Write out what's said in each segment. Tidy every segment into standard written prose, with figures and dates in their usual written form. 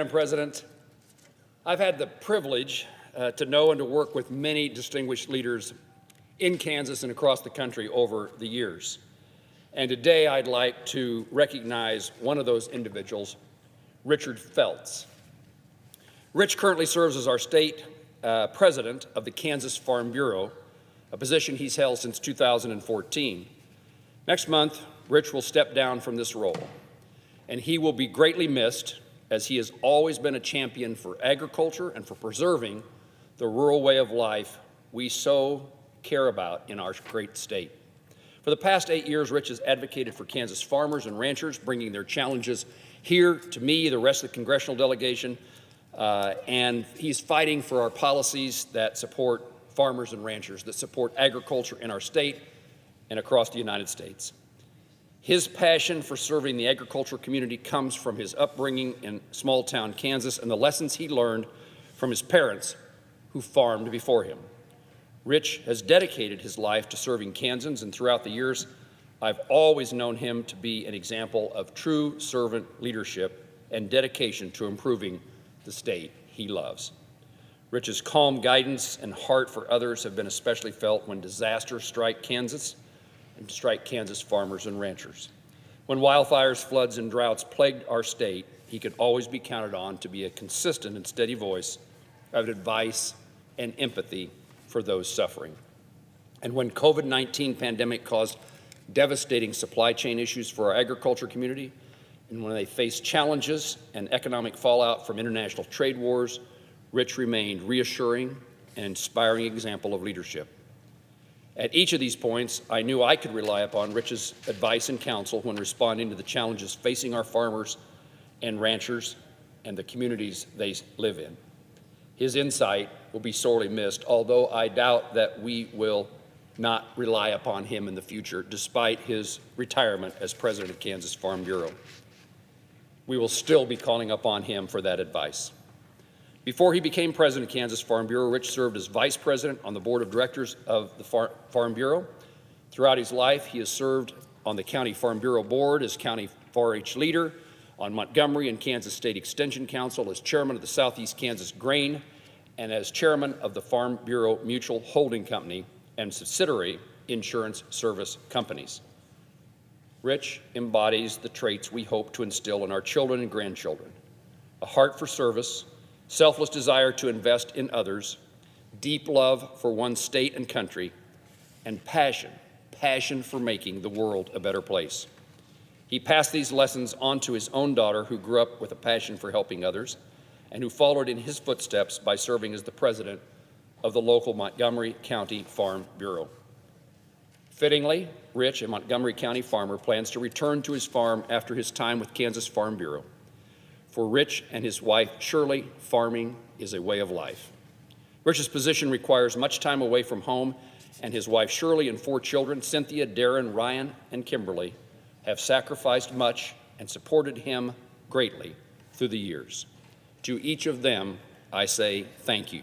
Madam President. I've had the privilege to know and to work with many distinguished leaders in Kansas and across the country over the years. And today I'd like to recognize one of those individuals, Richard Feltz. Rich currently serves as our state president of the Kansas Farm Bureau, a position he's held since 2014. Next month, Rich will step down from this role, and he will be greatly missed, as he has always been a champion for agriculture and for preserving the rural way of life we so care about in our great state. For the past 8 years, Rich has advocated for Kansas farmers and ranchers, bringing their challenges here to me, the rest of the congressional delegation, and he's fighting for our policies that support farmers and ranchers, that support agriculture in our state and across the United States. His passion for serving the agricultural community comes from his upbringing in small-town Kansas and the lessons he learned from his parents who farmed before him. Rich has dedicated his life to serving Kansans, and throughout the years, I've always known him to be an example of true servant leadership and dedication to improving the state he loves. Rich's calm guidance and heart for others have been especially felt when disasters strike Kansas and strike Kansas farmers and ranchers. When wildfires, floods, and droughts plagued our state, he could always be counted on to be a consistent and steady voice of advice and empathy for those suffering. And when COVID-19 pandemic caused devastating supply chain issues for our agriculture community, and when they faced challenges and economic fallout from international trade wars, Rich remained reassuring and inspiring example of leadership. At each of these points, I knew I could rely upon Rich's advice and counsel when responding to the challenges facing our farmers and ranchers and the communities they live in. His insight will be sorely missed, although I doubt that we will not rely upon him in the future, despite his retirement as president of Kansas Farm Bureau. We will still be calling upon him for that advice. Before he became president of Kansas Farm Bureau, Rich served as vice president on the board of directors of the Farm Bureau. Throughout his life, he has served on the County Farm Bureau board as county 4-H leader, on Montgomery and Kansas State Extension Council, as chairman of the Southeast Kansas Grain, and as chairman of the Farm Bureau Mutual Holding Company and subsidiary insurance service companies. Rich embodies the traits we hope to instill in our children and grandchildren: a heart for service, selfless desire to invest in others, deep love for one's state and country, and passion for making the world a better place. He passed these lessons on to his own daughter, who grew up with a passion for helping others, and who followed in his footsteps by serving as the president of the local Montgomery County Farm Bureau. Fittingly, Rich, a Montgomery County farmer, plans to return to his farm after his time with Kansas Farm Bureau. For Rich and his wife, Shirley, farming is a way of life. Rich's position requires much time away from home, and his wife, Shirley, and 4 children, Cynthia, Darren, Ryan, and Kimberly, have sacrificed much and supported him greatly through the years. To each of them, I say thank you.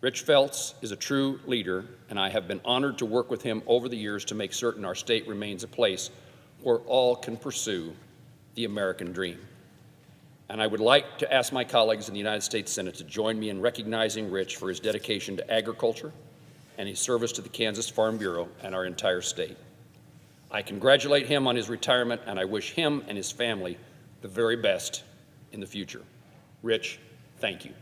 Rich Feltz is a true leader, and I have been honored to work with him over the years to make certain our state remains a place where all can pursue the American dream. And I would like to ask my colleagues in the United States Senate to join me in recognizing Rich for his dedication to agriculture and his service to the Kansas Farm Bureau and our entire state. I congratulate him on his retirement, and I wish him and his family the very best in the future. Rich, thank you.